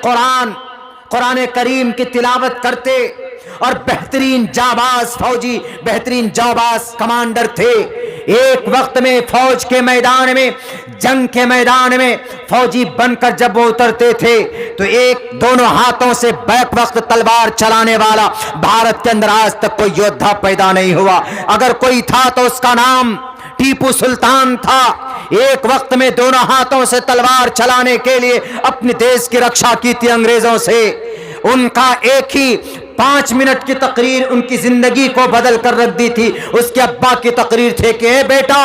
कुरान करीम की तिलावत करते और बेहतरीन जाबाज फौजी, बेहतरीन जाबाज कमांडर थे। एक वक्त में फौज के मैदान में, जंग के मैदान में फौजी बनकर जब वो उतरते थे तो एक दोनों हाथों से बैक वक्त तलवार चलाने वाला भारत के अंदर आज तक कोई योद्धा पैदा नहीं हुआ। अगर कोई था तो उसका नाम टीपू सुल्तान था। एक वक्त में दोनों हाथों से तलवार चलाने के लिए अपने देश की रक्षा की थी अंग्रेजों से। उनका एक ही 5 मिनट की तकरीर उनकी जिंदगी को बदल कर रख दी थी। उसके अब्बा की तकरीर थे कि ए बेटा,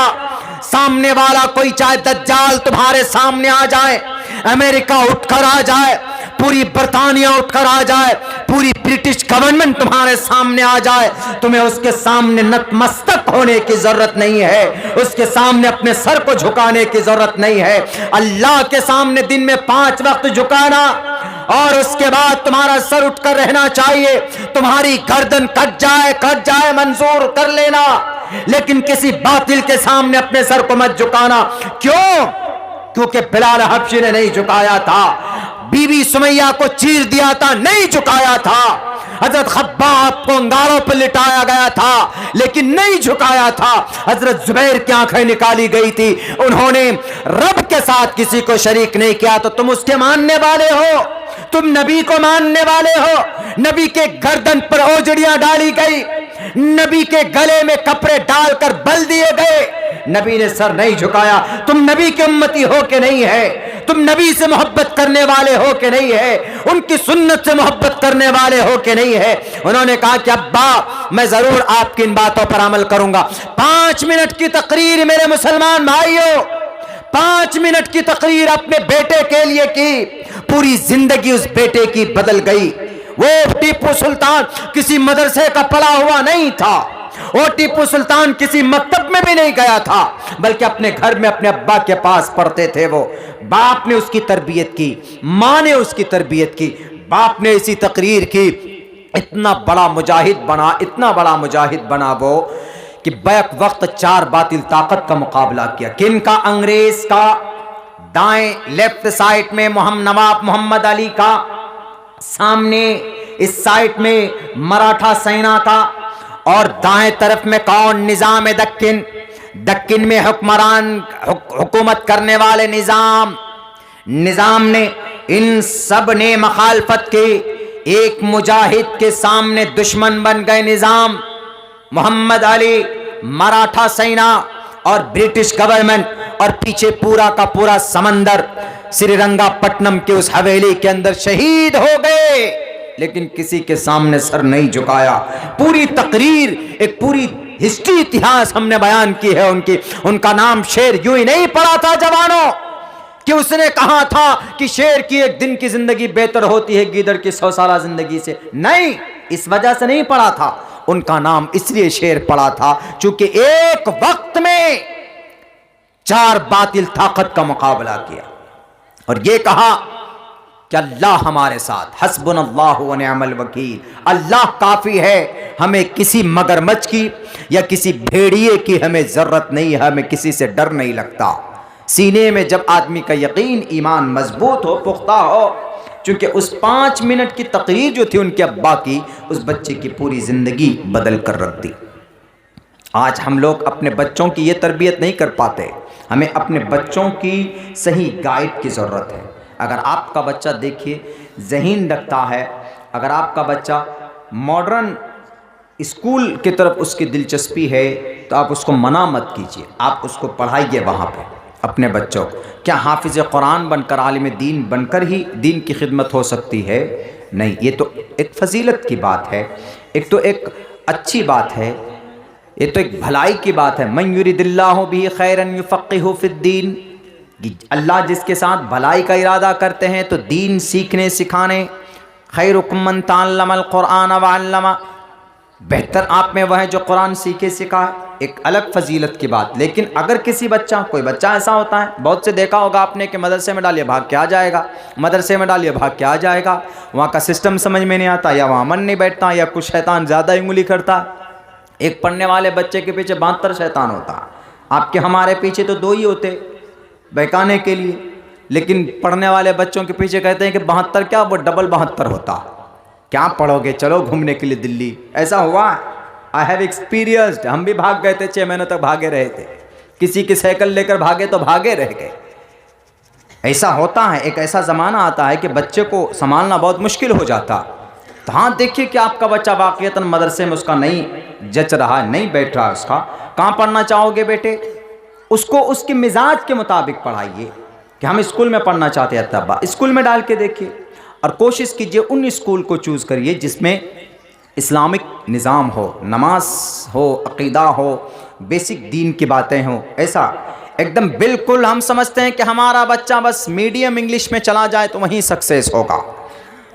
सामने वाला कोई चाहे दज्जाल तुम्हारे सामने आ जाए, अमेरिका उठकर आ जाए, पूरी बर्तानिया उठकर आ जाए, पूरी ब्रिटिश गवर्नमेंट तुम्हारे सामने आ जाए, तुम्हें उसके सामने नतमस्तक होने की जरूरत नहीं है, उसके सामने अपने सर को झुकाने की जरूरत नहीं है। अल्लाह के सामने दिन में 5 वक्त झुकाना और उसके बाद तुम्हारा सर उठकर रहना चाहिए। तुम्हारी गर्दन कट जाए मंजूर कर लेना, लेकिन किसी बातिल के सामने अपने सर को मत झुकाना। क्यों? क्योंकि बिलाल हबशी ने नहीं झुकाया था, बीबी सुमैया को चीर दिया था, नहीं झुकाया था, हजरत खब्बाब को अंगारों पर लिटाया गया था लेकिन नहीं झुकाया था, हजरत जुबैर की आंखें निकाली गई थी, उन्होंने रब के साथ किसी को शरीक नहीं किया। तो तुम उसके मानने वाले हो, तुम नबी को मानने वाले हो। नबी के गर्दन पर ओजड़ियां डाली गई, नबी के गले में कपड़े डालकर बल दिए गए, नबी ने सर नहीं झुकाया। तुम नबी के उम्मती हो के नहीं है, तुम नबी से मोहब्बत करने वाले हो के नहीं है, उनकी सुन्नत से मोहब्बत करने वाले हो के नहीं है। उन्होंने कहा कि अब्बा मैं जरूर आपकी इन बातों पर अमल करूंगा। 5 मिनट की तकरीर मेरे मुसलमान भाइयों, 5 मिनट की तकरीर अपने बेटे के लिए की, पूरी जिंदगी उस बेटे की बदल गई। वो टीपू सुल्तान किसी मदरसे का पढ़ा हुआ नहीं था, वो टीपू सुल्तान किसी मकतब में भी नहीं गया था, बल्कि अपने घर में अपने अब्बा के पास पढ़ते थे। वो बाप ने उसकी तरबियत की, माँ ने उसकी तरबियत की, बाप ने इसी तकरीर की। इतना बड़ा मुजाहिद बना, इतना बड़ा मुजाहिद बना वो कि बैक वक्त 4 बातिल ताकत का मुकाबला किया। किनका? अंग्रेज का। दाएं लेफ्ट साइड में नवाब मोहम्मद अली का, सामने इस साइड में मराठा सेना का, और दाएं तरफ में कौन? निजाम दक्किन। दक्किन में हुकूमत करने वाले निजाम ने, इन सब ने मखालफत की। एक मुजाहिद के सामने दुश्मन बन गए निजाम, मोहम्मद अली, मराठा सेना और ब्रिटिश गवर्नमेंट, और पीछे पूरा का पूरा समंदर। श्रीरंगापट्टनम के उस हवेली के अंदर शहीद हो गए, लेकिन किसी के सामने सर नहीं झुकाया। पूरी तकरीर, एक पूरी हिस्ट्री, इतिहास हमने बयान की है उनकी। उनका नाम शेर यूं ही नहीं पड़ा था जवानों कि उसने कहा था कि शेर की एक दिन की जिंदगी बेहतर होती है गीदड़ की 100 साला जिंदगी से। नहीं, इस वजह से नहीं पड़ा था। उनका नाम इसलिए शेर पड़ा था क्योंकि एक वक्त में 4 बातिल ताकत का मुकाबला किया और ये कहा कि अल्लाह हमारे साथ, हस्बुनल्लाहु व निअमल वकील, अल्लाह काफी है, हमें किसी मगरमच्छ की या किसी भेड़िए की हमें जरूरत नहीं है, हमें किसी से डर नहीं लगता। सीने में जब आदमी का यकीन, ईमान मजबूत हो, पुख्ता हो, चूंकि उस 5 मिनट की तकरीर जो थी उनके अब्बा की, उस बच्चे की पूरी जिंदगी बदल कर रख दी। आज हम लोग अपने बच्चों की ये तरबियत नहीं कर पाते। हमें अपने बच्चों की सही गाइड की ज़रूरत है। अगर आपका बच्चा देखिए ज़हीन रखता है, अगर आपका बच्चा मॉडर्न स्कूल की तरफ उसकी दिलचस्पी है तो आप उसको मना मत कीजिए, आप उसको पढ़ाइए वहाँ पे अपने बच्चों को। क्या हाफिज़ कुरान बनकर, आलिम दीन बनकर ही दीन की खिदमत हो सकती है? नहीं, ये तो एक फजीलत की बात है, एक तो एक अच्छी बात है, ये तो एक भलाई की बात है। मन युरिदिल्लाहु बिही खैरन युफ़क़्क़िहु फ़िद्दीन, अल्लाह जिसके साथ भलाई का इरादा करते हैं तो दीन सीखने सिखाने, खैरुकुम मन तअल्लमल कुरान व अल्लमा, बेहतर आप में वह है जो कुरान सीखे सिखाए, एक अलग फजीलत की बात। लेकिन अगर किसी बच्चा, कोई बच्चा ऐसा होता है, बहुत से देखा होगा आपने कि मदरसे में डालिए भाग के आ जाएगा, मदरसे में डालिए भाग के आ जाएगा, वहाँ का सिस्टम समझ में नहीं आता, या वहाँ मन नहीं बैठता, या कुछ शैतान ज़्यादा उंगली करता। एक पढ़ने वाले बच्चे के पीछे 72 शैतान होता। आपके हमारे पीछे तो 2 ही होते बहकाने के लिए। लेकिन पढ़ने वाले बच्चों के पीछे कहते हैं कि 72 क्या, वो डबल 72 होता। क्या पढ़ोगे, चलो घूमने के लिए दिल्ली। ऐसा हुआ, आई हैव एक्सपीरियंस्ड। हम भी भाग गए थे, 6 महीनों तक भागे रहे थे। किसी की साइकिल लेकर भागे तो भागे रह गए। ऐसा होता है, एक ऐसा ज़माना आता है कि बच्चे को संभालना बहुत मुश्किल हो जाता। तो हाँ, देखिए कि आपका बच्चा वाक़ईतन मदरसे में उसका नहीं जच रहा है, नहीं बैठ रहा है उसका। कहाँ पढ़ना चाहोगे बेटे, उसको उसके मिजाज के मुताबिक पढ़ाइए। कि हम स्कूल में पढ़ना चाहते हैं, तब स्कूल में डाल के देखिए। और कोशिश कीजिए उन स्कूल को चूज़ करिए जिसमें इस्लामिक निज़ाम हो, नमाज हो, अक़ीदा हो, बेसिक दीन की बातें हों। ऐसा एकदम बिल्कुल हम समझते हैं कि हमारा बच्चा बस मीडियम इंग्लिश में चला जाए तो वहीं सक्सेस होगा।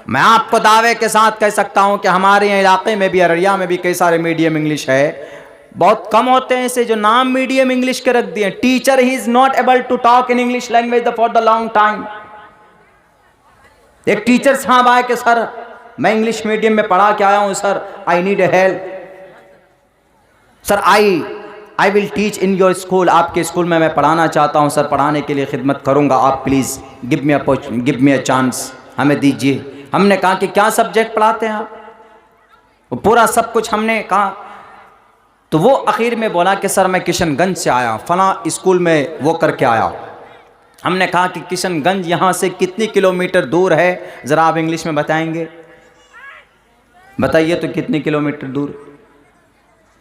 मैं आपको दावे के साथ कह सकता हूं कि हमारे इलाके में भी, अररिया में भी कई सारे मीडियम इंग्लिश है। बहुत कम होते हैं ऐसे जो नाम मीडियम इंग्लिश के रख दिए। Teacher he is not able to talk in English language for the long time. एक टीचर साहब आए कि सर मैं इंग्लिश मीडियम में पढ़ा के आया हूं sir, I need help sir, I will teach in your school. आपके स्कूल में मैं पढ़ाना चाहता हूं सर, पढ़ाने के लिए खिदमत करूंगा, आप please give me a chance, हमें दीजिए। हमने कहा कि क्या सब्जेक्ट पढ़ाते हैं आप, वो पूरा सब कुछ हमने कहा। तो वो आखिर में बोला कि सर मैं किशनगंज से आया, फला स्कूल में वो करके आया। हमने कहा कि किशनगंज यहाँ से कितनी किलोमीटर दूर है, ज़रा आप इंग्लिश में बताएंगे, बताइए तो कितनी किलोमीटर दूर।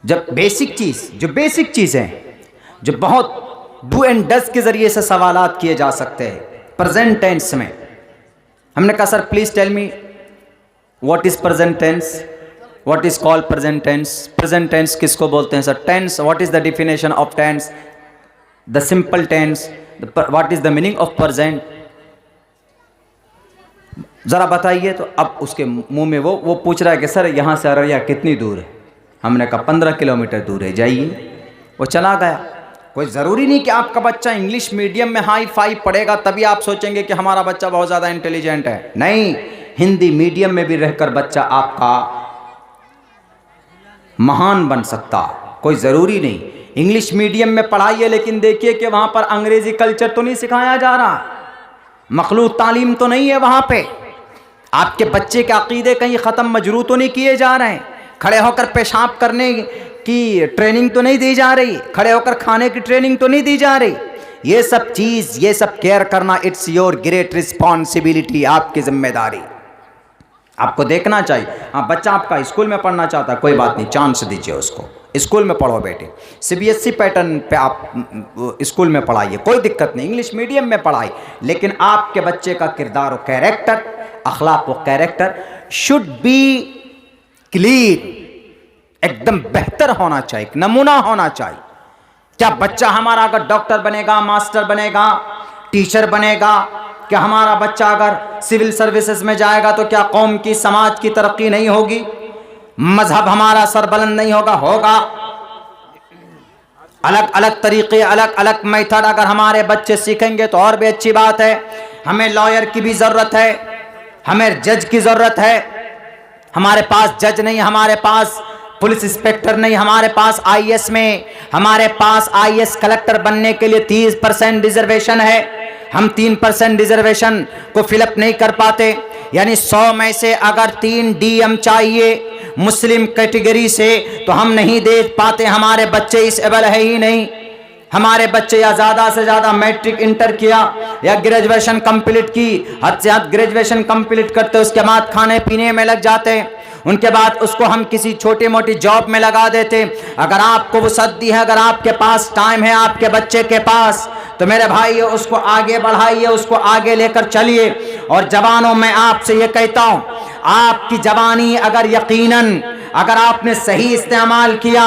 जब बेसिक चीज़ हैं, जो बहुत डू एंड डज के ज़रिए से सवालात किए जा सकते हैं प्रेजेंट टेंस में। हमने कहा sir please tell me what is present tense, what is called present tense. Present tense किसको बोलते हैं sir? Tense, what is the definition of tense, the simple tense, what is the meaning of present, ज़रा बताइए। तो अब उसके मुंह में वो पूछ रहा है कि सर यहाँ से अररिया कितनी दूर है। हमने कहा 15 किलोमीटर दूर है, जाइए। वो चला गया। कोई ज़रूरी नहीं कि आपका बच्चा इंग्लिश मीडियम में हाई फाई पढ़ेगा तभी आप सोचेंगे कि हमारा बच्चा बहुत ज़्यादा इंटेलिजेंट है। नहीं, हिंदी मीडियम में भी रहकर बच्चा आपका महान बन सकता, कोई ज़रूरी नहीं। इंग्लिश मीडियम में पढ़ाइए, लेकिन देखिए कि वहाँ पर अंग्रेज़ी कल्चर तो नहीं सिखाया जा रहा, मखलूत तालीम तो नहीं है वहाँ पे। आपके बच्चे के अक़ीदे कहीं ख़त्म मजरू तो नहीं किए जा रहे हैं, खड़े होकर पेशाब करने की ट्रेनिंग तो नहीं दी जा रही, खड़े होकर खाने की ट्रेनिंग तो नहीं दी जा रही। ये सब चीज़, ये सब केयर करना, इट्स योर ग्रेट रिस्पॉन्सिबिलिटी, आपकी जिम्मेदारी, आपको देखना चाहिए। हाँ, बच्चा आपका स्कूल में पढ़ना चाहता है, कोई बात नहीं, चांस दीजिए उसको, स्कूल में पढ़ो बेटे। CBSE पैटर्न पे आप स्कूल में पढ़ाइए, कोई दिक्कत नहीं, इंग्लिश मीडियम में पढ़ाइए, लेकिन आपके बच्चे का किरदार और कैरेक्टर, अखलाक व कैरेक्टर शुड बी क्लीन, एकदम बेहतर होना चाहिए, नमूना होना चाहिए। क्या बच्चा हमारा अगर डॉक्टर बनेगा, मास्टर बनेगा, टीचर बनेगा, क्या हमारा बच्चा अगर सिविल सर्विसेज में जाएगा तो क्या कौम की, समाज की तरक्की नहीं होगी? मजहब हमारा सरबलंद नहीं होगा? होगा। अलग अलग तरीके, अलग अलग मेथड अगर हमारे बच्चे सीखेंगे तो और भी अच्छी बात है। हमें लॉयर की भी ज़रूरत है, हमें जज की ज़रूरत है। हमारे पास जज नहीं, हमारे पास पुलिस इंस्पेक्टर नहीं, हमारे पास IAS में, हमारे पास IAS कलेक्टर बनने के लिए 30% रिजर्वेशन है। हम 3% रिजर्वेशन को फिलअप नहीं कर पाते, यानी 100 में से अगर 3 DM चाहिए मुस्लिम कैटेगरी से तो हम नहीं दे पाते। हमारे बच्चे इस एबल है ही नहीं। हमारे बच्चे या ज़्यादा से ज़्यादा मैट्रिक इंटर किया या ग्रेजुएशन कंप्लीट की, हद से हद ग्रेजुएशन कंप्लीट करते उसके बाद खाने पीने में लग जाते, उनके बाद उसको हम किसी छोटी मोटी जॉब में लगा देते। अगर आपको वसअत दी है, अगर आपके पास टाइम है आपके बच्चे के पास, तो मेरे भाई उसको आगे बढ़ाइए, उसको आगे लेकर चलिए। और जवानों में आपसे ये कहता हूँ, आपकी जवानी अगर यकीनन अगर आपने सही इस्तेमाल किया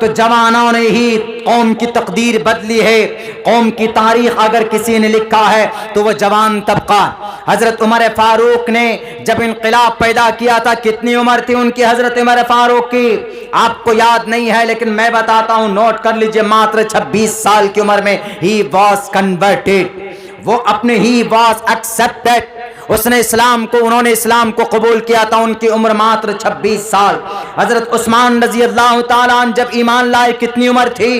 तो जवानों ने ही कौम की तकदीर बदली है। कौम की तारीख अगर किसी ने लिखा है तो वो जवान तबका। हज़रत उमर फारूक ने जब इनकलाब पैदा किया था, कितनी उम्र थी उनकी हज़रत उमर फारूक की? आपको याद नहीं है, लेकिन मैं बताता हूँ, नोट कर लीजिए, मात्र 26 साल की उम्र में ही वॉज कन्वर्टेड। वो अपने ही वॉज एक्सेप्टेड, उन्होंने इस्लाम को कबूल किया था, उनकी उम्र मात्र 26 साल। हजरत उस्मान रजी अल्लाह ताला अन्हु जब ईमान लाए कितनी उम्र थी?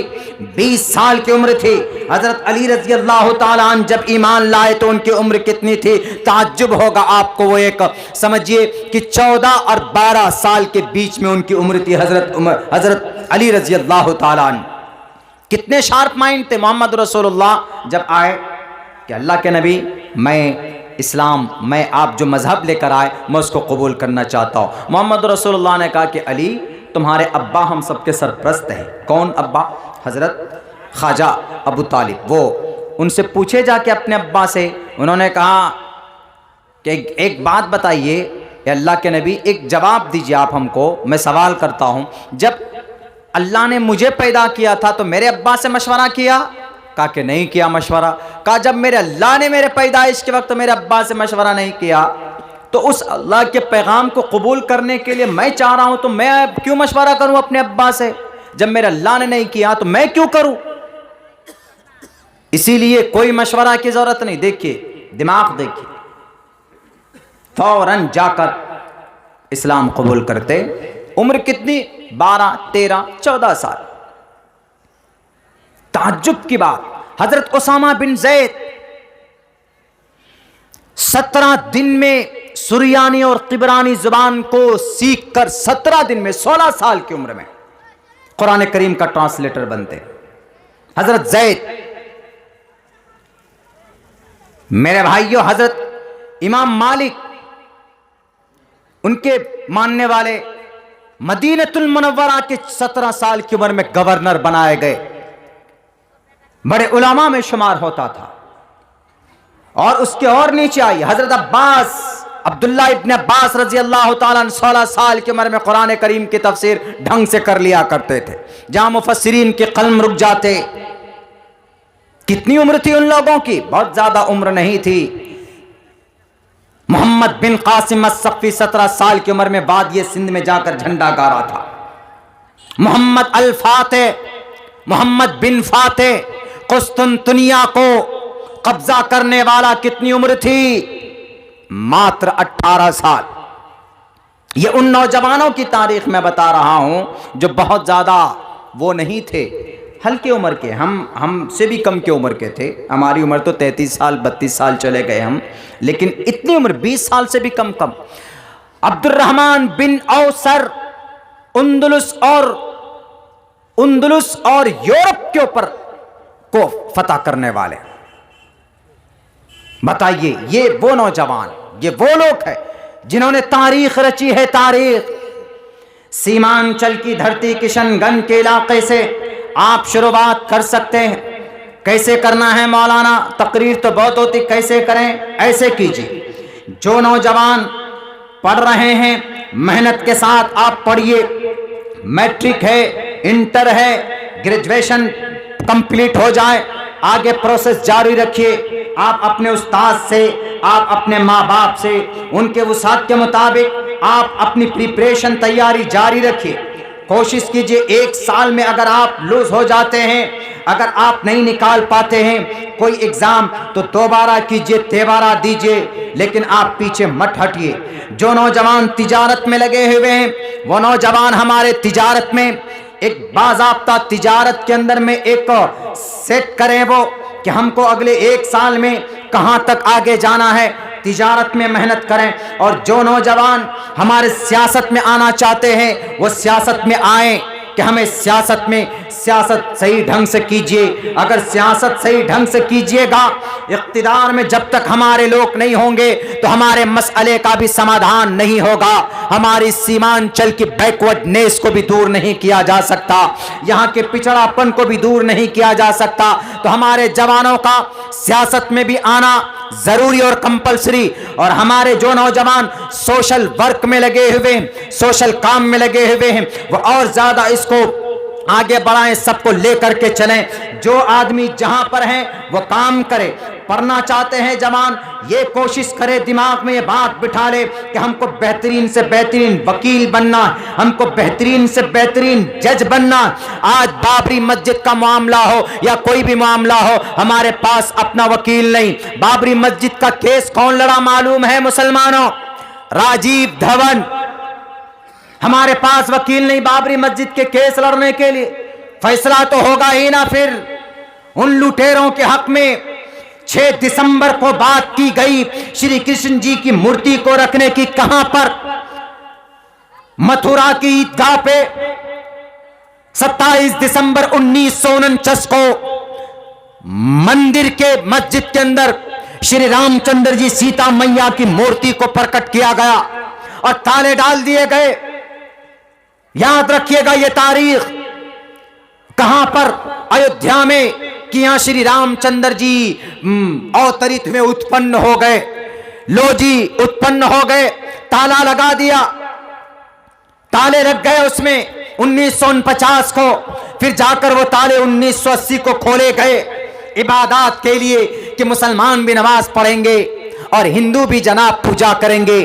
20 साल की उम्र थी। हजरत अली रजी अल्लाह ताला अन्हु जब ईमान लाए तो उनकी उम्र कितनी थी? ताज्जुब होगा आपको, वो एक समझिए कि 14 और 12 साल के बीच में उनकी उम्र थी। हजरत अली रजी अल्लाह ताला अन्हु कितने शार्प माइंड थे। मोहम्मद रसूलुल्लाह जब आए कि अल्लाह के नबी, मैं आप जो मजहब लेकर आए मैं उसको कबूल करना चाहता हूँ। मोहम्मद रसूलुल्लाह ने कहा कि अली, तुम्हारे अब्बा हम सबके सरप्रस्त हैं। कौन अब्बा? हज़रत ख्वाजा अबू तालिब। वो उनसे पूछे जाके अपने अब्बा से। उन्होंने कहा कि एक बात बताइए अल्लाह के नबी, एक जवाब दीजिए आप हमको, मैं सवाल करता हूँ। जब अल्लाह ने मुझे पैदा किया था तो मेरे अब्बा से मशवरा किया? कहा कि नहीं किया मशवरा। कहा जब मेरे अल्लाह ने मेरे पैदाइश के वक्त मेरे अब्बा से मशवरा नहीं किया तो उस अल्लाह के पैगाम को कबूल करने के लिए मैं चाह रहा हूं, तो मैं क्यों मशवरा करूं अपने अब्बा से? जब मेरे अल्लाह ने नहीं किया तो मैं क्यों करूं? इसीलिए कोई मशवरा की जरूरत नहीं। देखिए, दिमाग देखिए, फौरन जाकर इस्लाम कबूल करते। उम्र कितनी? 12, 13, 14 साल। ताज्जुब की बात, हजरत उसामा बिन ज़ैद 17 दिन में सुरियानी और तिबरानी जुबान को सीखकर 17 दिन में 16 साल की उम्र में कुरान करीम का ट्रांसलेटर बनते। हजरत ज़ैद, मेरे भाइयों, हजरत इमाम मालिक उनके मानने वाले मदीनतुल मुनव्वरा के 17 साल की उम्र में गवर्नर बनाए गए, बड़े उलमा में शुमार होता था। और उसके और नीचे आई हजरत अब्दुल्ला इब्न अब्बास रजी अल्लाह ताला अन्हु 16 साल की उम्र में कुरान करीम की तफसीर ढंग से कर लिया करते थे, जहां मुफस्सिरीन के कलम रुक जाते। कितनी उम्र थी उन लोगों की? बहुत ज्यादा उम्र नहीं थी। मोहम्मद बिन कासिम अस्सफ़ी 17 साल की उम्र में वादिये सिंध में जाकर झंडा गाड़ा था। मोहम्मद बिन फाते कुस्तुनतुनिया को कब्जा करने वाला कितनी उम्र थी? मात्र 18 साल। ये उन नौजवानों की तारीख में बता रहा हूं जो बहुत ज्यादा वो नहीं थे, हल्के उम्र के। हमसे भी कम के उम्र के थे। हमारी उम्र तो 33 साल 32 साल चले गए हम, लेकिन इतनी उम्र 20 साल से भी कम। अब्दुर्रहमान बिन औसर उंदुलुस और यूरोप के ऊपर को फतह करने वाले। बताइए, ये वो नौजवान, ये वो लोग हैं जिन्होंने तारीख रची है। तारीख सीमांचल की धरती किशनगंज के इलाके से आप शुरुआत कर सकते हैं। कैसे करना है मौलाना? तकरीर तो बहुत होती, कैसे करें? ऐसे कीजिए, जो नौजवान पढ़ रहे हैं मेहनत के साथ आप पढ़िए। मैट्रिक है, इंटर है, ग्रेजुएशन कंप्लीट हो जाए, आगे प्रोसेस जारी रखिए। आप अपने उस्ताद से, आप अपने माँ बाप से, उनके वसात के मुताबिक आप अपनी प्रिपरेशन तैयारी जारी रखिए। कोशिश कीजिए 1 साल में अगर आप लूज हो जाते हैं, अगर आप नहीं निकाल पाते हैं कोई एग्जाम, तो दोबारा कीजिए, तेबारा दीजिए, लेकिन आप पीछे मत हटिए। जो नौजवान तिजारत में लगे हुए हैं, वो नौजवान हमारे तिजारत में एक बाज़ाब्ता तिजारत के अंदर में एक सेट करें वो कि हमको अगले 1 साल में कहां तक आगे जाना है। तिजारत में मेहनत करें। और जो नौजवान हमारे सियासत में आना चाहते हैं वो सियासत में आए कि हमें सियासत सही ढंग से कीजिए। अगर सियासत सही ढंग से कीजिएगा, इख्तिदार में जब तक हमारे लोग नहीं होंगे तो हमारे मसले का भी समाधान नहीं होगा। हमारी सीमांचल की बैकवर्डनेस को भी दूर नहीं किया जा सकता, यहाँ के पिछड़ापन को भी दूर नहीं किया जा सकता। तो हमारे जवानों का सियासत में भी आना जरूरी और कंपलसरी। और हमारे जो नौजवान सोशल वर्क में लगे हुए हैं, सोशल काम में लगे हुए हैं, वो और ज्यादा इसको आगे बढ़ाएं, सबको लेकर के चलें। जो आदमी जहां पर है वो काम करे, पढ़ना चाहते हैं जवान, ये कोशिश करे, दिमाग में ये बात बिठा ले कि हमको बेहतरीन से बेहतरीन वकील बनना, हमको बेहतरीन से बेहतरीन जज बनना। आज बाबरी मस्जिद का मामला हो या कोई भी मामला हो, हमारे पास अपना वकील नहीं। बाबरी मस्जिद का केस कौन लड़ा मालूम है मुसलमानों? राजीव धवन। हमारे पास वकील नहीं बाबरी मस्जिद के केस लड़ने के लिए। फैसला तो होगा ही ना फिर उन लुटेरों के हक में। 6 दिसंबर को बात की गई श्री कृष्ण जी की मूर्ति को रखने की, कहां पर? मथुरा की ईदगाह पे। 27 दिसंबर 1949 को मंदिर के मस्जिद के अंदर श्री रामचंद्र जी सीता मैया की मूर्ति को प्रकट किया गया और ताले डाल दिए गए। याद रखिएगा ये तारीख। कहां पर? अयोध्या में, कि यहां श्री रामचंद्र जी अवतरित में उत्पन्न हो गए। लो जी उत्पन्न हो गए, ताला लगा दिया, ताले लग गए उसमें 1949 को। फिर जाकर वो ताले 1980 को खोले गए इबादत के लिए कि मुसलमान भी नमाज पढ़ेंगे और हिंदू भी जनाब पूजा करेंगे।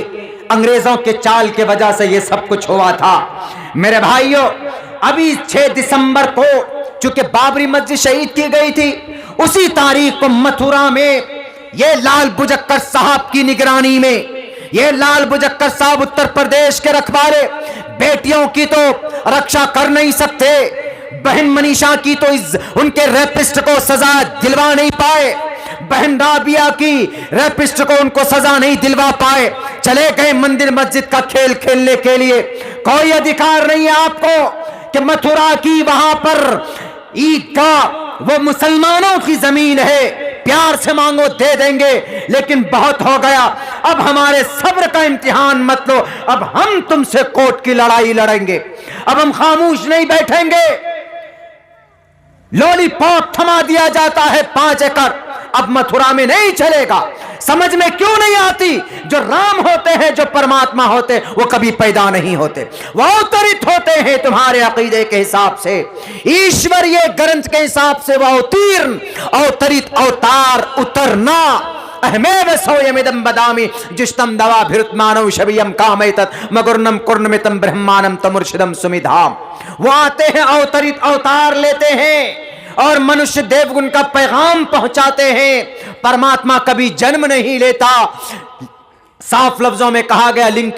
अंग्रेजों के चाल के वजह से ये सब कुछ हुआ था मेरे भाइयों। अभी 6 दिसंबर को चूंकि बाबरी मस्जिद शहीद की गई थी, उसी तारीख को मथुरा में ये लाल बुजक्कर साहब की निगरानी में, ये लाल बुजक्कर साहब उत्तर प्रदेश के रखवाले, बेटियों की तो रक्षा कर नहीं सकते, बहन मनीषा की तो उनके रेपिस्ट को सजा दिलवा नहीं पाए, बहन राबिया की रेपिस्ट को उनको सजा नहीं दिलवा पाए, चले गए मंदिर मस्जिद का खेल खेलने के लिए। कोई अधिकार नहीं है आपको कि मथुरा की वहां पर ईदगाह वो मुसलमानों की जमीन है, प्यार से मांगो दे देंगे, लेकिन बहुत हो गया। अब हमारे सब्र का इम्तिहान मत लो, अब हम तुमसे कोर्ट की लड़ाई लड़ेंगे, अब हम खामोश नहीं बैठेंगे। लॉलीपॉप थमा दिया जाता है 5 एकड़, अब मथुरा में नहीं चलेगा। समझ में क्यों नहीं आती? जो राम होते हैं, जो परमात्मा होते हैं, वो कभी पैदा नहीं होते, वो अवतरित होते हैं तुम्हारे अकीदे के हिसाब से, ईश्वरीय ग्रंथ के हिसाब से। वो अवतीर्ण, अवतरित, अवतार, उतरना। अहमेव सोयमिदं बदामि जिष्टम दवा भिरुत्मानव शबियम कामैतत मगुर्नम कुर्नमितम ब्रह्मानम तमुर्शिदम सुमिधाम। वो आते हैं, अवतरित अवतार लेते हैं और मनुष्य देवगुण का पैगाम पहुंचाते हैं। परमात्मा कभी जन्म नहीं लेता। साफ लफ्जों में कहा गया, लिंक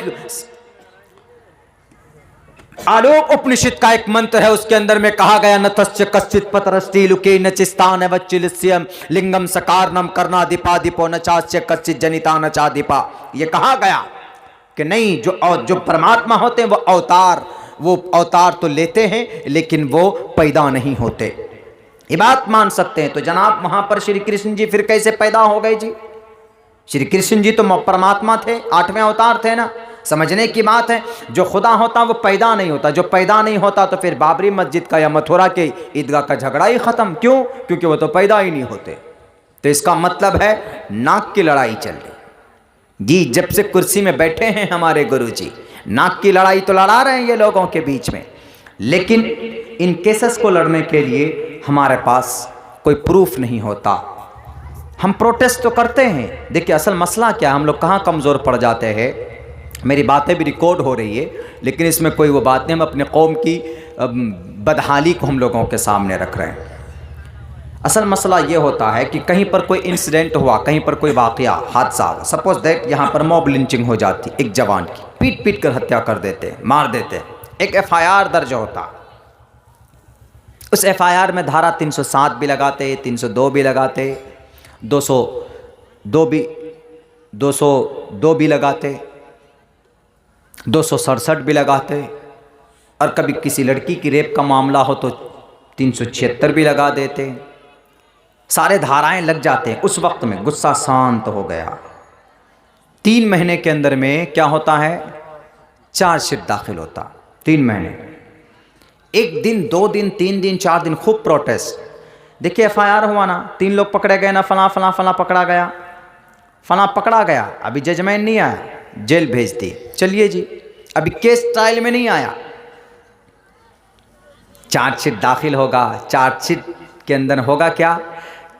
आलोक उपनिषद का एक मंत्र है, उसके अंदर में कहा गया, न तस्य कश्चित पतरस्ति लुके न चिस्तान वच्चिलिस्यम लिंगम सकारनम करना दीपा दीपो न चास्य कश्चित जनिता न चा दीपा। ये कहा गया कि नहीं, जो परमात्मा होते हैं वो अवतार तो लेते हैं, लेकिन वो पैदा नहीं होते। ये बात मान सकते हैं। तो जनाब वहां पर श्री कृष्ण जी फिर कैसे पैदा हो गए जी? श्री कृष्ण जी तो परमात्मा थे, 8वें अवतार थे ना। समझने की बात है, जो खुदा होता वो पैदा नहीं होता, जो पैदा नहीं होता तो फिर बाबरी मस्जिद का या मथुरा के ईदगाह का झगड़ा ही खत्म। क्यों? क्योंकि वो तो पैदा ही नहीं होते। तो इसका मतलब है नाक की लड़ाई चल रही जी। जब से कुर्सी में बैठे हैं हमारे गुरुजी, नाक की लड़ाई तो लड़ा रहे हैं ये लोगों के बीच में, लेकिन इन केसेस को लड़ने के लिए हमारे पास कोई प्रूफ नहीं होता। हम प्रोटेस्ट तो करते हैं। देखिए असल मसला क्या, हम लोग कहाँ कमज़ोर पड़ जाते हैं। मेरी बातें भी रिकॉर्ड हो रही है, लेकिन इसमें कोई वो बात नहीं। हम अपने कौम की बदहाली को हम लोगों के सामने रख रहे हैं। असल मसला ये होता है कि कहीं पर कोई इंसिडेंट हुआ, कहीं पर कोई वाकया, हादसा हुआ, सपोज दैट यहाँ पर मॉब लिंचिंग हो जाती, एक जवान की पीट पीट कर हत्या कर देते, मार देते, एक FIR दर्ज होता। उस FIR में धारा 307 भी लगाते, 302 भी लगाते, 202 भी लगाते, 267 भी लगाते, और कभी किसी लड़की की रेप का मामला हो तो 376 भी लगा देते। सारे धाराएं लग जाते हैं। उस वक्त में गुस्सा शांत हो गया। 3 महीने के अंदर में क्या होता है? चार्जशीट दाखिल होता। 3 महीने, 1 दिन, 2 दिन, 3 दिन, 4 दिन खूब प्रोटेस्ट। देखिए FIR हुआ ना, 3 लोग पकड़े गए ना, फला फला फला पकड़ा गया, फला पकड़ा गया, अभी जजमेंट नहीं आया, जेल भेज दी। चलिए जी, अभी केस ट्रायल में नहीं आया, चार्जशीट दाखिल होगा। चार्जशीट के अंदर होगा क्या?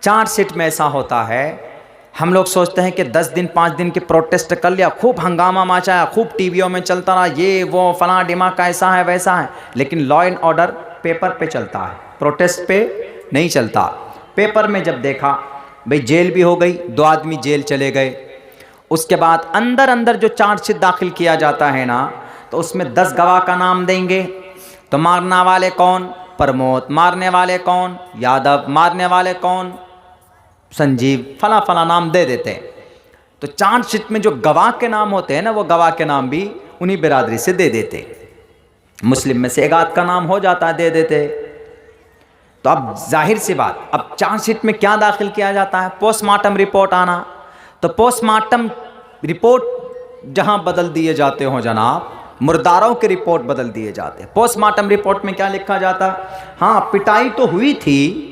चार्जशीट में ऐसा होता है हम लोग सोचते हैं कि 10 दिन 5 दिन की प्रोटेस्ट कर लिया, खूब हंगामा मचाया, खूब टीवियों में चलता रहा, ये वो फलां डिमा कैसा है वैसा है, लेकिन लॉ एंड ऑर्डर पेपर पे चलता है, प्रोटेस्ट पे नहीं चलता। पेपर में जब देखा भाई जेल भी हो गई, 2 आदमी जेल चले गए, उसके बाद अंदर अंदर जो चार्जशीट दाखिल किया जाता है ना, तो उसमें 10 गवाह का नाम देंगे। तो मारने वाले कौन? प्रमोद। मारने वाले कौन? यादव। मारने वाले कौन? संजीव। फला फला नाम दे देते हैं। तो चार्जशीट में जो गवाह के नाम होते हैं ना, वो गवाह के नाम भी उन्हीं बिरादरी से दे देते। मुस्लिम में से एक आध का नाम हो जाता है, दे देते। तो अब जाहिर सी बात, अब चार्जशीट में क्या दाखिल किया जाता है? पोस्टमार्टम रिपोर्ट आना। तो पोस्टमार्टम रिपोर्ट जहां बदल दिए जाते हो जनाब, मुर्दारों के रिपोर्ट बदल दिए जाते हैं। पोस्टमार्टम रिपोर्ट में क्या लिखा जाता? हाँ, पिटाई तो हुई थी,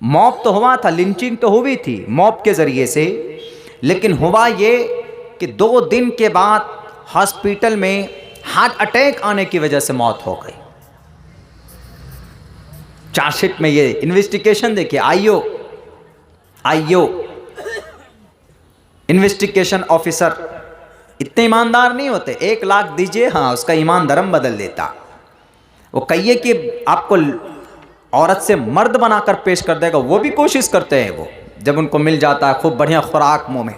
मॉब तो हुआ था, लिंचिंग तो हुई थी मॉब के जरिए से, लेकिन हुआ ये कि 2 दिन के बाद हॉस्पिटल में हार्ट अटैक आने की वजह से मौत हो गई। चार्जशीट में ये इन्वेस्टिगेशन देखिए, आईओ इन्वेस्टिगेशन ऑफिसर इतने ईमानदार नहीं होते। 1 लाख दीजिए, हाँ, उसका ईमान धर्म बदल देता। वो कहिए कि आपको औरत से मर्द बनाकर पेश कर देगा, वो भी कोशिश करते हैं वो, जब उनको मिल जाता है खूब बढ़िया खुराक मुंह में।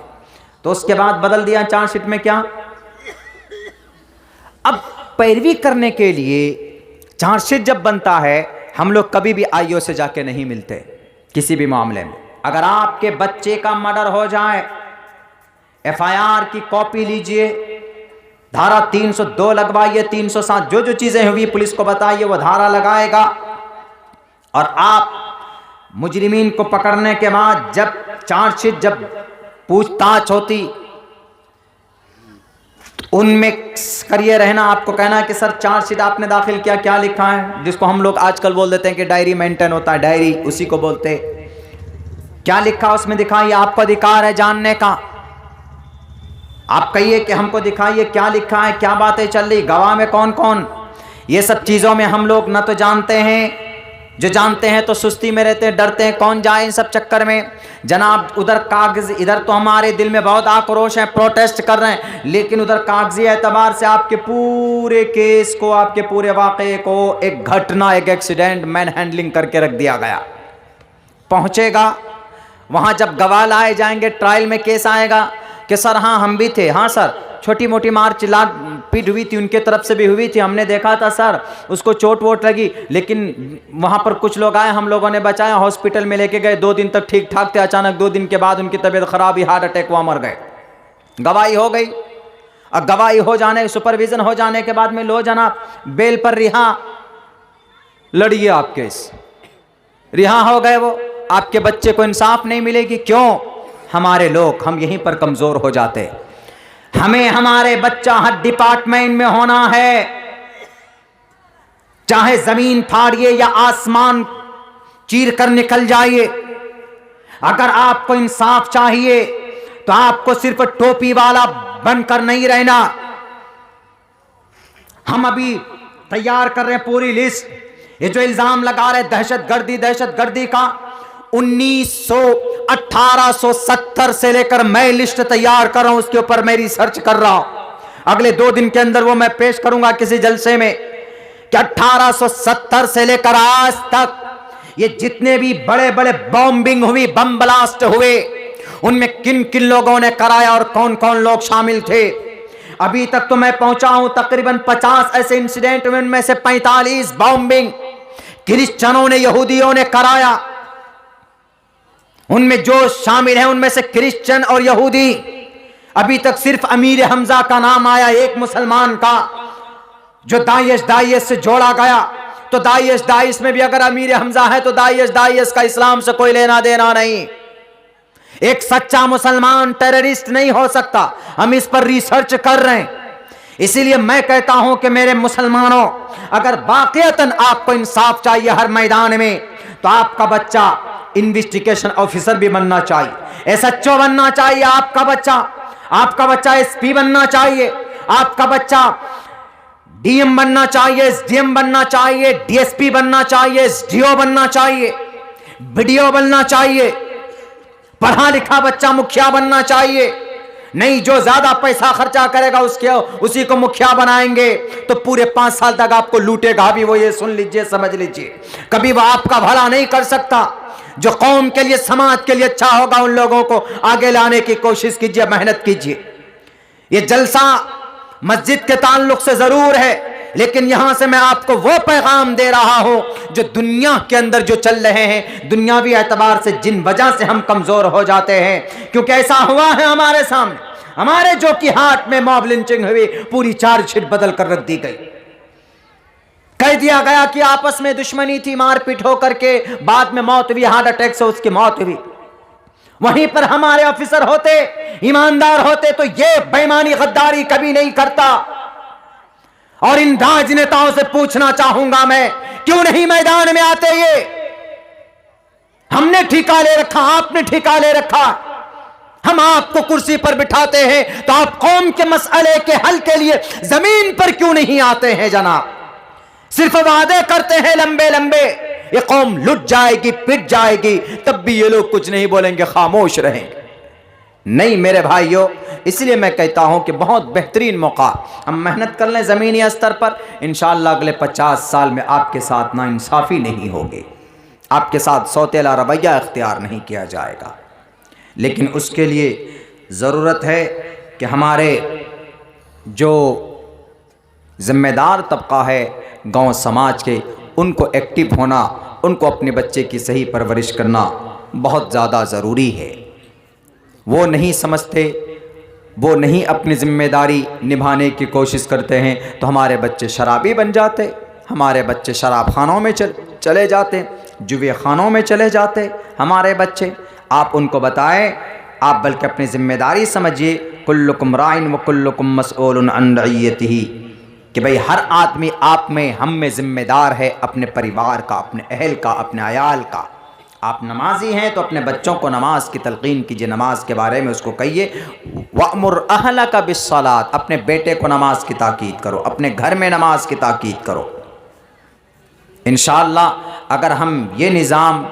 तो उसके बाद बदल दिया चार्जशीट में क्या? अब पैरवी करने के लिए चार्जशीट जब बनता है, हम लोग कभी भी आईओ से जाके नहीं मिलते किसी भी मामले में। अगर आपके बच्चे का मर्डर हो जाए, एफआईआर की कॉपी लीजिए, धारा 302 लगवाइए, 307 जो जो चीजें हुई पुलिस को बताइए, वो धारा लगाएगा। और आप मुजरिमीन को पकड़ने के बाद जब चार्जशीट, जब पूछताछ होती, उनमें करिए रहना, आपको कहना है कि सर चार्जशीट आपने दाखिल किया, क्या लिखा है? जिसको हम लोग आजकल बोल देते हैं कि डायरी मेंटेन होता है, डायरी उसी को बोलते। क्या लिखा उसमें दिखाइए, आपका अधिकार है जानने का। आप कहिए कि हमको दिखाइए क्या लिखा है, क्या बातें चल रही, गवाह में कौन कौन। ये सब चीज़ों में हम लोग न तो जानते हैं, जो जानते हैं तो सुस्ती में रहते हैं, डरते हैं, कौन जाए इन सब चक्कर में। जनाब उधर कागज, इधर तो हमारे दिल में बहुत आक्रोश है, प्रोटेस्ट कर रहे हैं, लेकिन उधर कागजी एतबार से आपके पूरे केस को, आपके पूरे वाक़े को एक घटना, एक एक्सीडेंट मैन हैंडलिंग करके रख दिया गया। पहुँचेगा वहाँ, जब गवाह लाए जाएंगे, ट्रायल में केस आएगा कि सर हाँ हम भी थे, हाँ सर छोटी मोटी मार चिल्ला पीट हुई थी, उनके तरफ से भी हुई थी, हमने देखा था सर, उसको चोट वोट लगी, लेकिन वहाँ पर कुछ लोग आए, हम लोगों ने बचाया, हॉस्पिटल में लेके गए, 2 दिन तक ठीक ठाक थे, अचानक 2 दिन के बाद उनकी तबीयत खराब हुई, हार्ट अटैक हुआ, मर गए। गवाही हो गई। अब गवाही हो जाने, सुपरविजन हो जाने के बाद में लो जनाब बेल पर रिहा, लड़िए आप केस, रिहा हो गए वो, आपके बच्चे को इंसाफ नहीं मिलेगी। क्यों? हमारे लोग, हम यहीं पर कमजोर हो जाते। हमें हमारे बच्चा हर डिपार्टमेंट में होना है, चाहे जमीन फाड़िए या आसमान चीर कर निकल जाइए। अगर आपको इंसाफ चाहिए तो आपको सिर्फ टोपी वाला बनकर नहीं रहना। हम अभी तैयार कर रहे हैं पूरी लिस्ट, ये जो इल्जाम लगा रहे दहशतगर्दी का, 1870 से लेकर मैं लिस्ट तैयार कर रहा हूं, उसके ऊपर मैं रिसर्च कर रहा हूं। अगले 2 दिन के अंदर वो मैं पेश करूंगा किसी जलसे में कि 1870 से लेकर आज तक ये जितने भी बड़े बड़े बॉम्बिंग हुई, बम ब्लास्ट हुए, उनमें किन किन लोगों ने कराया और कौन कौन लोग शामिल थे। अभी तक तो मैं पहुंचा हूं तकरीबन 50 ऐसे इंसिडेंट में, उनमें से 45 बॉम्बिंग क्रिश्चियनों ने, यहूदियों ने कराया। उनमें जो शामिल हैं उनमें से क्रिश्चियन और यहूदी। अभी तक सिर्फ अमीर हमजा का नाम आया, एक मुसलमान का, जो दाइश से जोड़ा गया। तो दाइश में भी अगर अमीर हमजा है तो दाइश का इस्लाम से कोई लेना देना नहीं। एक सच्चा मुसलमान टेररिस्ट नहीं हो सकता। हम इस पर रिसर्च कर रहे हैं। इसीलिए मैं कहता हूं कि मेरे मुसलमानों, अगर वाकईतन आपको इंसाफ चाहिए हर मैदान में, तो आपका बच्चा इन्वेस्टिगेशन ऑफिसर भी बनना चाहिए, एसएचओ बनना चाहिए आपका बच्चा एसपी बनना चाहिए, आपका बच्चा डीएम बनना चाहिए, एसडीएम बनना चाहिए, डीएसपी बनना चाहिए, एसडीओ बनना चाहिए, बीडीओ बनना चाहिए, पढ़ा लिखा बच्चा मुखिया बनना चाहिए, नहीं जो ज्यादा पैसा खर्चा करेगा उसी को मुखिया बनाएंगे तो पूरे 5 साल तक आपको लूटेगा भी वो। ये सुन लीजिए, समझ लीजिए, कभी वो आपका भला नहीं कर सकता। जो कौम के लिए, समाज के लिए अच्छा होगा, उन लोगों को आगे लाने की कोशिश कीजिए, मेहनत कीजिए। ये जलसा मस्जिद के ताल्लुक से जरूर है, लेकिन यहां से मैं आपको वो पैगाम दे रहा हूं जो दुनिया के अंदर जो चल रहे हैं, दुनियावी एतबार से जिन वजह से हम कमजोर हो जाते हैं। क्योंकि ऐसा हुआ है हमारे सामने, हमारे जो कि हाट में मॉब लिंचिंग हुई, पूरी चार्जशीट बदल कर रख दी गई, कह दिया गया कि आपस में दुश्मनी थी, मारपीट होकर के बाद में मौत हुई, हार्ट अटैक से उसकी मौत हुई। वहीं पर हमारे ऑफिसर होते, ईमानदार होते तो ये बेईमानी गद्दारी कभी नहीं करता। और इन राजनेताओं से पूछना चाहूंगा मैं, क्यों नहीं मैदान में आते? ये हमने ठेका ले रखा, आपने ठेका ले रखा, हम आपको कुर्सी पर बिठाते हैं तो आप कौम के मसले के हल के लिए जमीन पर क्यों नहीं आते हैं जनाब? सिर्फ वादे करते हैं लंबे लंबे, ये कौम लुट जाएगी, पिट जाएगी, तब भी ये लोग कुछ नहीं बोलेंगे, खामोश रहेंगे। नहीं मेरे भाइयों, इसलिए मैं कहता हूं कि बहुत बेहतरीन मौका, हम मेहनत कर लें ज़मीनी स्तर पर, इंशाअल्लाह अगले 50 साल में आपके साथ नाइंसाफ़ी नहीं होगी, आपके साथ सौतेला रवैया इख्तियार नहीं किया जाएगा। लेकिन उसके लिए ज़रूरत है कि हमारे जो ज़िम्मेदार तबका है गांव समाज के, उनको एक्टिव होना, उनको अपने बच्चे की सही परवरिश करना बहुत ज़्यादा ज़रूरी है। वो नहीं समझते, वो नहीं अपनी ज़िम्मेदारी निभाने की कोशिश करते हैं तो हमारे बच्चे शराबी बन जाते, हमारे बच्चे शराब खानों में चले जाते, जुए खानों में चले जाते हमारे बच्चे। आप उनको बताएं, आप बल्कि अपनी ज़िम्मेदारी समझिए, कुल्लुकुम राइन व कुल्लुकुम मसऊलुन अन रइयतिही, कि भाई हर आदमी आप में, हम में ज़िम्मेदार है अपने परिवार का, अपने अहल का, अपने अयाल का। आप नमाजी हैं तो अपने बच्चों को नमाज की तलकीन कीजिए, नमाज के बारे में उसको कहिए, वअमुर अहलका बिस्सलात, अपने बेटे को नमाज की ताकीद करो, अपने घर में नमाज की ताकीद करो। इंशाअल्लाह अगर हम ये निज़ाम,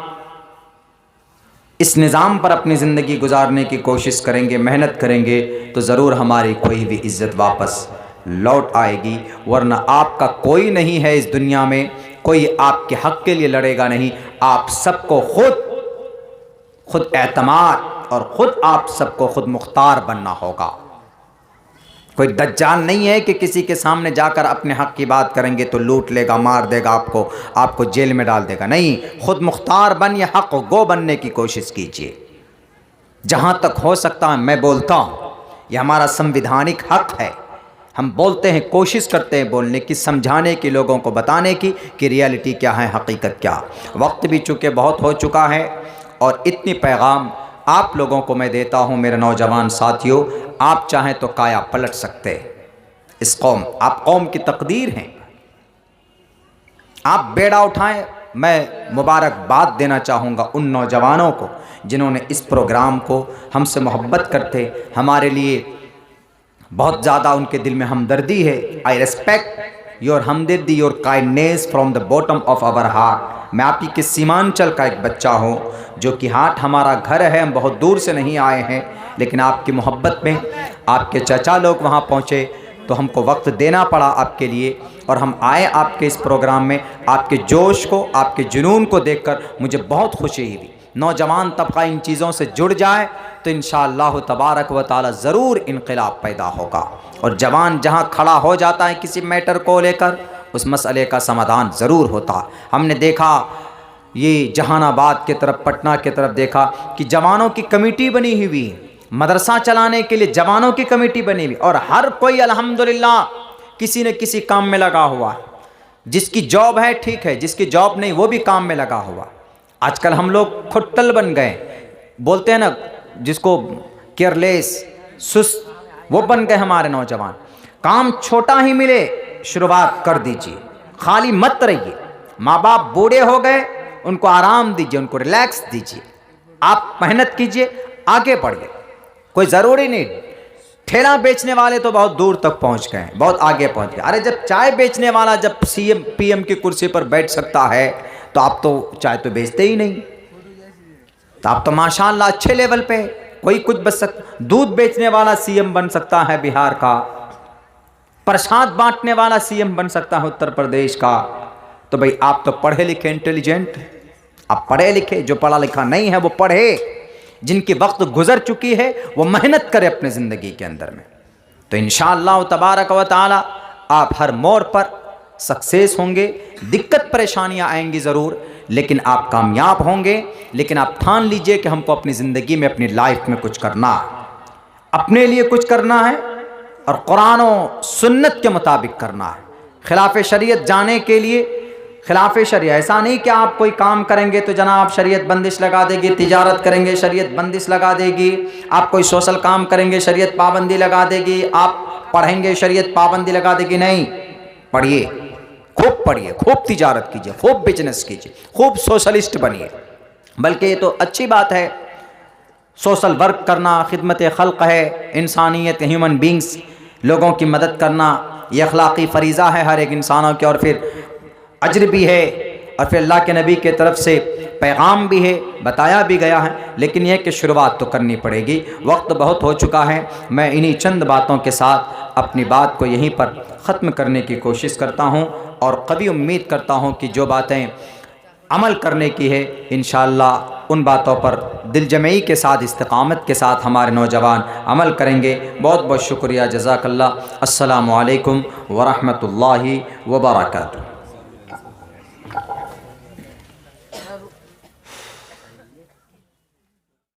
इस निज़ाम पर अपनी ज़िंदगी गुजारने की कोशिश करेंगे, मेहनत करेंगे, तो ज़रूर हमारी कोई भी इज़्ज़त वापस लौट आएगी। वरना आपका कोई नहीं है इस दुनिया में, कोई आपके हक़ के लिए लड़ेगा नहीं। आप सबको खुद एतमाद और ख़ुद आप सबको खुद मुख्तार बनना होगा। कोई दज्जाल नहीं है कि किसी के सामने जाकर अपने हक़ की बात करेंगे तो लूट लेगा, मार देगा आपको जेल में डाल देगा। नहीं, खुद मुख्तार बन या हक़ गो बनने की कोशिश कीजिए। जहाँ तक हो सकता है मैं बोलता हूँ, यह हमारा संविधानिक हक़ है। हम बोलते हैं, कोशिश करते हैं बोलने की, समझाने की, लोगों को बताने की कि रियलिटी क्या है, हकीकत क्या। वक्त भी चूँकि बहुत हो चुका है और इतनी पैगाम आप लोगों को मैं देता हूँ मेरे नौजवान साथियों, आप चाहें तो काया पलट सकते इस कौम, आप कौम की तकदीर हैं, आप बेड़ा उठाएं। मैं मुबारकबाद देना चाहूँगा उन नौजवानों को जिन्होंने इस प्रोग्राम को, हमसे मोहब्बत करते, हमारे लिए बहुत ज़्यादा उनके दिल में हमदर्दी है। आई रेस्पेक्ट योर हमदर्दी, your kindness from the bottom of our heart. मैं आप ही के सीमांचल का एक बच्चा हूँ, जो कि हाट हमारा घर है, हम बहुत दूर से नहीं आए हैं, लेकिन आपकी मोहब्बत में आपके चाचा लोग वहाँ पहुँचे तो हमको वक्त देना पड़ा आपके लिए, और हम आए आपके इस प्रोग्राम में। आपके जोश को, आपके जुनून को देखकर मुझे बहुत खुशी हुई। नौजवान तबका इन चीज़ों से जुड़ जाए तो इंशाअल्लाह तबारक व ताला ज़रूर इनक़िलाब पैदा होगा। और जवान जहाँ खड़ा हो जाता है किसी मैटर को लेकर, उस मसले का समाधान ज़रूर होता। हमने देखा ये जहानाबाद के तरफ, पटना के तरफ देखा कि जवानों की कमेटी बनी हुई है, मदरसा चलाने के लिए जवानों की कमेटी बनी हुई, और हर कोई अल्हम्दुलिल्लाह किसी न किसी काम में लगा हुआ है। जिसकी जॉब है ठीक है, जिसकी जॉब नहीं वो भी काम में लगा हुआ। आजकल हम लोग खुट्टल बन गए, बोलते हैं ना जिसको केयरलेस, सुस्त, वो बन गए हमारे नौजवान। काम छोटा ही मिले शुरुआत कर दीजिए, खाली मत रहिए। माँ बाप बूढ़े हो गए, उनको आराम दीजिए, उनको रिलैक्स दीजिए। आप मेहनत कीजिए, आगे बढ़िए। कोई ज़रूरी नहीं, ठेला बेचने वाले तो बहुत दूर तक पहुंच गए, बहुत आगे पहुंच गए। अरे जब चाय बेचने वाला जब सीएम पीएम की कुर्सी पर बैठ सकता है तो आप तो चाय तो बेचते ही नहीं। तो आप तो माशाअल्लाह अच्छे लेवल पे, कोई कुछ बन सकता, दूध बेचने वाला सीएम बन सकता है बिहार का, प्रसाद बांटने वाला सीएम बन सकता है उत्तर प्रदेश का। तो भाई आप तो पढ़े लिखे, इंटेलिजेंट, आप पढ़े लिखे, जो पढ़ा लिखा नहीं है वो पढ़े, जिनकी वक्त गुजर चुकी है वो मेहनत करे अपने ज़िंदगी के अंदर में। तो इंशाअल्लाह तबारक व तआला आप हर मोड़ पर सक्सेस होंगे। दिक्कत परेशानियां आएंगी ज़रूर, लेकिन आप कामयाब होंगे। लेकिन आप ठान लीजिए कि हमको अपनी ज़िंदगी में, अपनी लाइफ में कुछ करना है, अपने लिए कुछ करना है और कुरान और सुन्नत के मुताबिक करना है। खिलाफ शरीयत जाने के लिए, खिलाफ शरीयत ऐसा नहीं कि आप कोई काम करेंगे तो जनाब शरीयत बंदिश लगा देगी, तिजारत करेंगे शरीयत बंदिश लगा देगी, आप कोई सोशल काम करेंगे शरीयत पाबंदी लगा देगी, आप पढ़ेंगे शरीयत पाबंदी लगा देगी। नहीं, पढ़िए, खूब पढ़िए, खूब तिजारत कीजिए, खूब बिजनेस कीजिए, खूब सोशलिस्ट बनिए। बल्कि ये तो अच्छी बात है, सोशल वर्क करना खिदमत खल्क है, इंसानियत, ह्यूमन बींग्स, लोगों की मदद करना, ये अखलाक़ी फ़रीज़ा है हर एक इंसानों के, और फिर अज्र भी है, और फिर अल्लाह के नबी के तरफ से पैगाम भी है, बताया भी गया है। लेकिन यह कि शुरुआत तो करनी पड़ेगी। वक्त बहुत हो चुका है, मैं इन्हीं चंद बातों के साथ अपनी बात को यहीं पर ख़त्म करने की कोशिश करता हूँ, और कभी उम्मीद करता हूँ कि जो बातें अमल करने की है इंशाअल्लाह उन बातों पर दिलजमई के साथ, इस्तिक़ामत के साथ हमारे नौजवान अमल करेंगे। बहुत बहुत शुक्रिया, जज़ाकल्लाह। अस्सलामु अलैकुम व रहमतुल्लाहि व बरकातुहू।